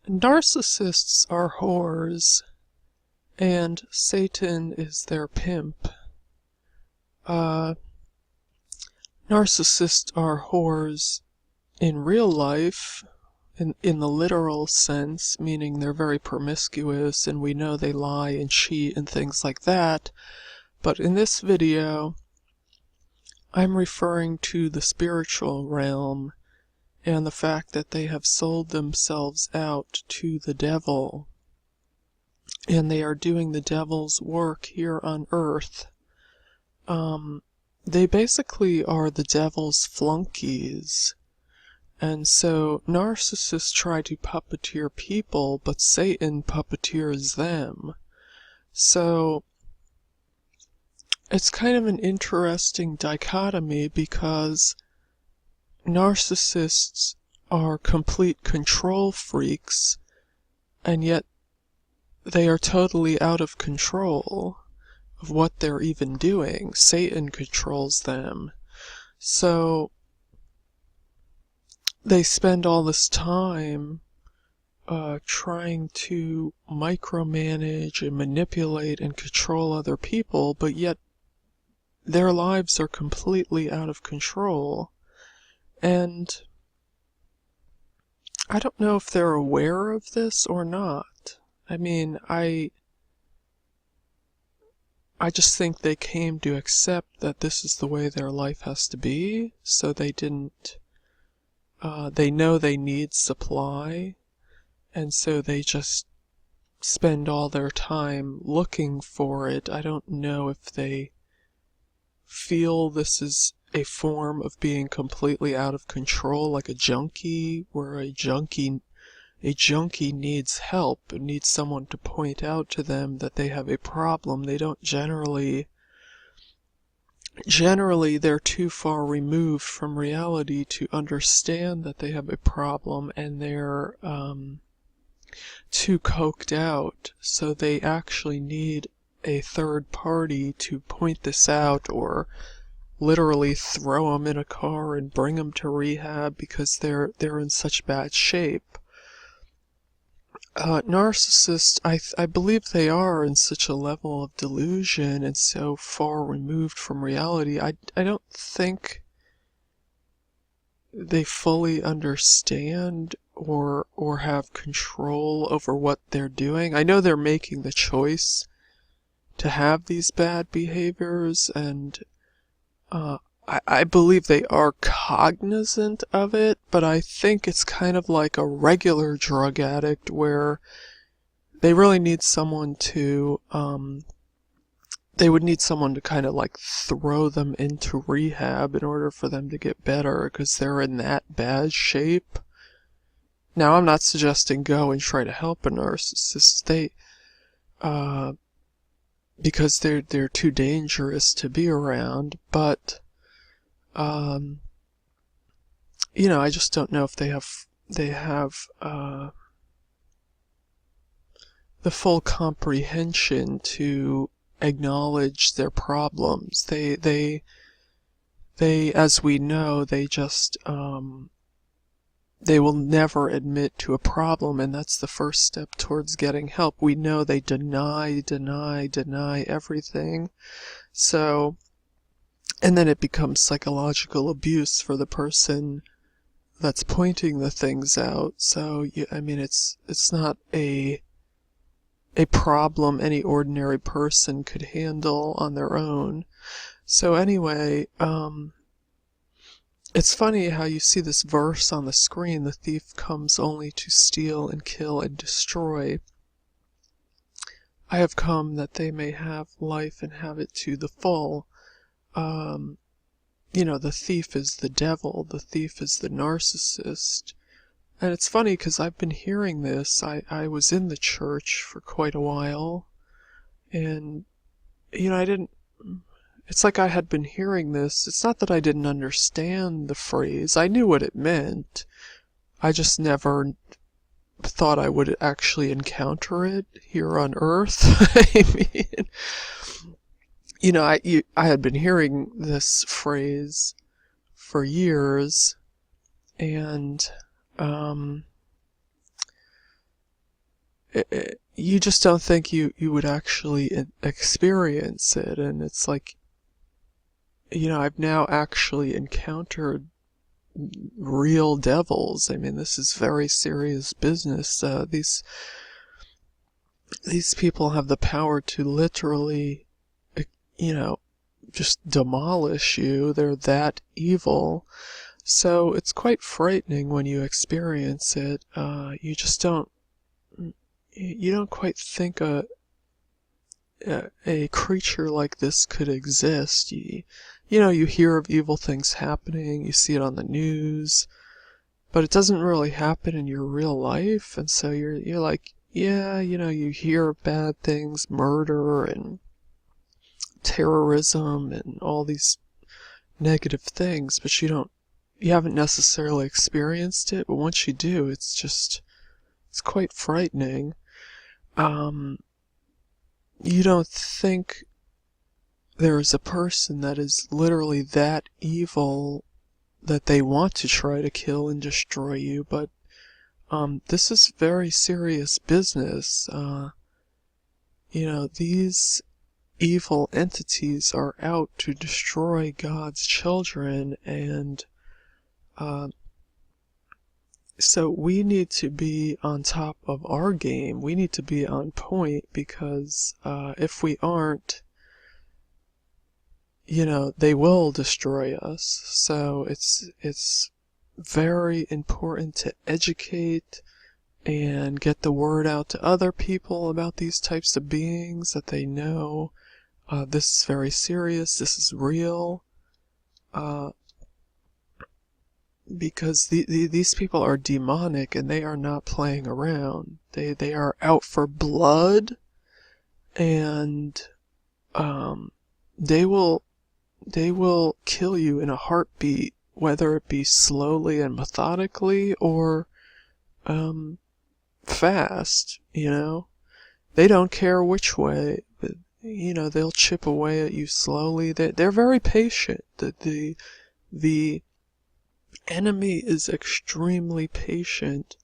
Narcissists are whores, and Satan is their pimp. Uh, Narcissists are whores in real life, in the literal sense, meaning they're very promiscuous, and we know they lie and cheat and things like that. But in this video, I'm referring to the spiritual realm and the fact that they have sold themselves out to the devil, and they are doing the devil's work here on earth. They basically are the devil's flunkies, and so narcissists try to puppeteer people, but Satan puppeteers them. So it's kind of an interesting dichotomy, because narcissists are complete control freaks, and yet they are totally out of control of what they're even doing. Satan controls them. So they spend all this time trying to micromanage and manipulate and control other people, but yet their lives are completely out of control. And I don't know if they're aware of this or not. I mean, I just think they came to accept that this is the way their life has to be, so they didn't, they know they need supply, and so they just spend all their time looking for it. I don't know if they feel this is a form of being completely out of control, like a junkie, where a junkie needs help and needs someone to point out to them that they have a problem. They don't generally they're too far removed from reality to understand that they have a problem, and they're too coked out, so they actually need a third party to point this out, or literally throw them in a car and bring them to rehab because they're in such bad shape. Narcissists, I believe they are in such a level of delusion and so far removed from reality. I don't think they fully understand or have control over what they're doing. I know they're making the choice to have these bad behaviors, and I believe they are cognizant of it, but I think it's kind of like a regular drug addict, where they really need someone to, they would need someone to kind of like throw them into rehab in order for them to get better, because they're in that bad shape. Now, I'm not suggesting go and try to help a narcissist. Because they're too dangerous to be around, but I just don't know if they have the full comprehension to acknowledge their problems. They as we know, they just they will never admit to a problem, and that's the first step towards getting help. We know they deny everything. So, and then it becomes psychological abuse for the person that's pointing the things out. So, I mean, it's not a problem any ordinary person could handle on their own. So anyway, it's funny how you see this verse on the screen, the thief comes only to steal and kill and destroy. I have come that they may have life and have it to the full. The thief is the devil, the thief is the narcissist. And it's funny because I've been hearing this. I was in the church for quite a while, and, it's like I had been hearing this. It's not that I didn't understand the phrase. I knew what it meant. I just never thought I would actually encounter it here on Earth. I mean, I had been hearing this phrase for years, and you just don't think you would actually experience it. And it's like, I've now actually encountered real devils. I mean, this is very serious business. These people have the power to literally, you know, just demolish you. They're that evil. So it's quite frightening when you experience it. You don't quite think a creature like this could exist. You hear of evil things happening, you see it on the news, but it doesn't really happen in your real life. And so you're like, yeah, you hear bad things, murder and terrorism and all these negative things, but you haven't necessarily experienced it. But once you do, it's quite frightening. You don't think there is a person that is literally that evil that they want to try to kill and destroy you, but this is very serious business. These evil entities are out to destroy God's children, and so we need to be on top of our game. We need to be on point, because if we aren't, they will destroy us. So it's very important to educate and get the word out to other people about these types of beings, that they know this is very serious, this is real, because these people are demonic and they are not playing around. They are out for blood, and they will kill you in a heartbeat, whether it be slowly and methodically or fast. They don't care which way, but they'll chip away at you slowly. They're very patient. The enemy is extremely patient.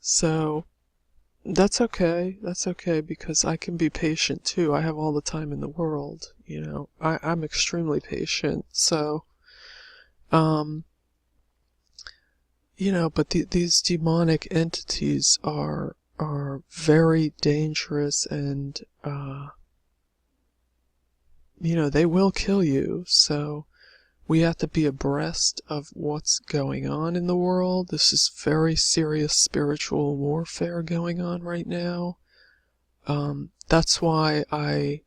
So that's okay, because I can be patient too. I have all the time in the world. I'm extremely patient. So but these demonic entities are very dangerous, and they will kill you. So we have to be abreast of what's going on in the world. This is very serious spiritual warfare going on right now. That's why I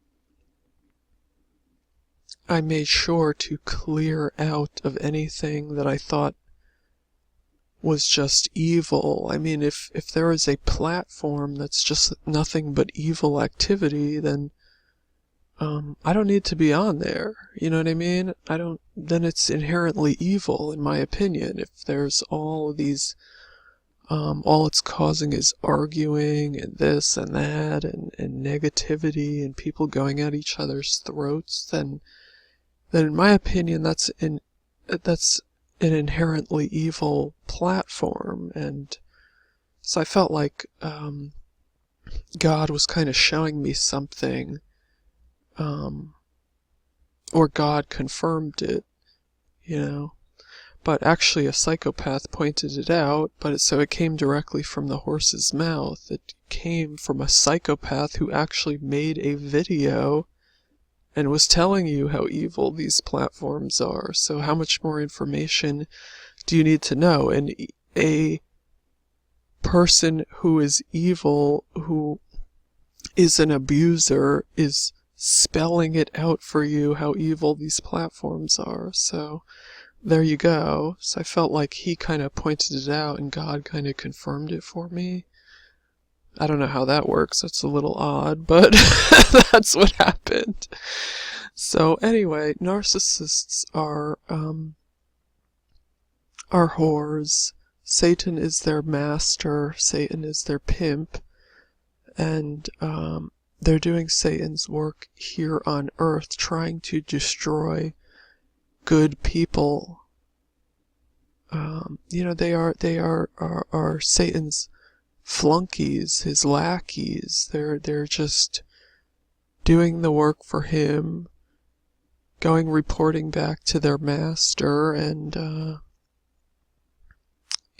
made sure to clear out of anything that I thought was just evil. I mean, if there is a platform that's just nothing but evil activity, then I don't need to be on there. You know what I mean? Then it's inherently evil, in my opinion. If there's all of these, all it's causing is arguing and this and that and negativity and people going at each other's throats, then in my opinion, that's an inherently evil platform. And so I felt like God was kind of showing me something, or God confirmed it, but actually a psychopath pointed it out. So it came directly from the horse's mouth. It came from a psychopath who actually made a video and was telling you how evil these platforms are. So how much more information do you need to know? And a person who is evil, who is an abuser, is spelling it out for you how evil these platforms are. So there you go. So I felt like he kind of pointed it out and God kind of confirmed it for me. I don't know how that works. That's a little odd, but that's what happened. So anyway, narcissists are whores. Satan is their master. Satan is their pimp. And they're doing Satan's work here on earth, trying to destroy good people. They are Satan's flunkies, his lackeys. They're just doing the work for him, going reporting back to their master, and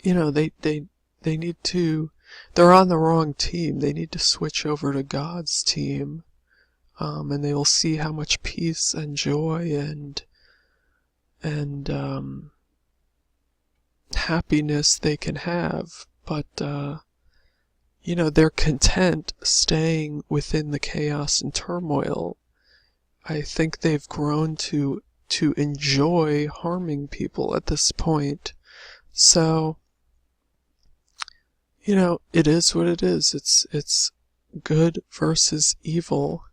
they need to. They're on the wrong team. They need to switch over to God's team, and they will see how much peace and joy and happiness they can have. But they're content staying within the chaos and turmoil. I think they've grown to enjoy harming people at this point. So, it is what it is. It's good versus evil.